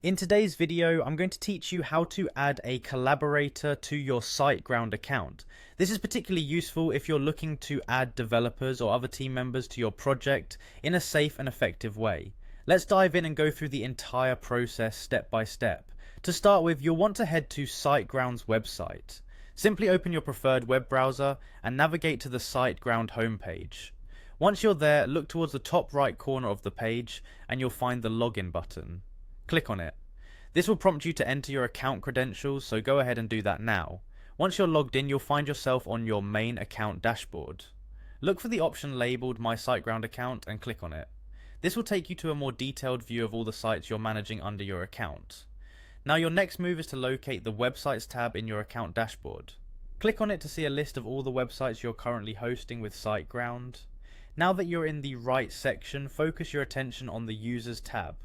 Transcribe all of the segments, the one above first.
In today's video, I'm going to teach you how to add a collaborator to your Siteground account. This is particularly useful if you're looking to add developers or other team members to your project in a safe and effective way. Let's dive in and go through the entire process step by step. To start with, you'll want to head to Siteground's website. Simply open your preferred web browser and navigate to the Siteground homepage. Once you're there, look towards the top right corner of the page and you'll find the login button. Click on it. This will prompt you to enter your account credentials, so go ahead and do that now. Once you're logged in, you'll find yourself on your main account dashboard. Look for the option labeled My Siteground Account and click on it. This will take you to a more detailed view of all the sites you're managing under your account. Now your next move is to locate the Websites tab in your account dashboard. Click on it to see a list of all the websites you're currently hosting with Siteground. Now that you're in the right section, focus your attention on the Users tab.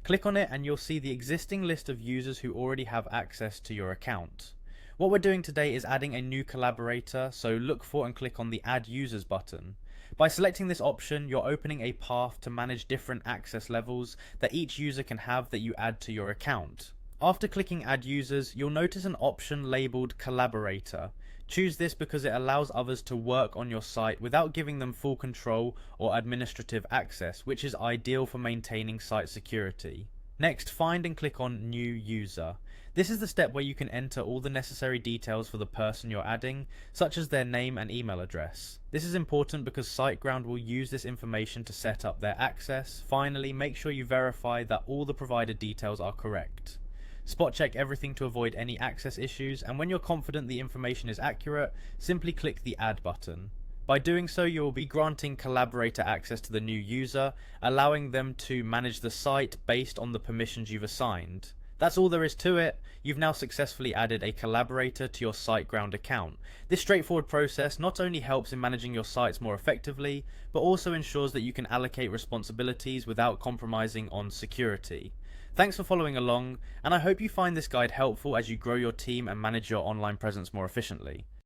Click on it and you'll see the existing list of users who already have access to your account. What we're doing today is adding a new collaborator, so look for and click on the Add Users button. By selecting this option, you're opening a path to manage different access levels that each user can have that you add to your account. After clicking Add Users, you'll notice an option labeled Collaborator. Choose this because it allows others to work on your site without giving them full control or administrative access, which is ideal for maintaining site security. Next, find and click on New User. This is the step where you can enter all the necessary details for the person you're adding, such as their name and email address. This is important because Siteground will use this information to set up their access. Finally, make sure you verify that all the provided details are correct. Spot check everything to avoid any access issues, and when you're confident the information is accurate, simply click the Add button. By doing so, you will be granting collaborator access to the new user, allowing them to manage the site based on the permissions you've assigned. That's all there is to it. You've now successfully added a collaborator to your Siteground account. This straightforward process not only helps in managing your sites more effectively, but also ensures that you can allocate responsibilities without compromising on security. Thanks for following along, and I hope you find this guide helpful as you grow your team and manage your online presence more efficiently.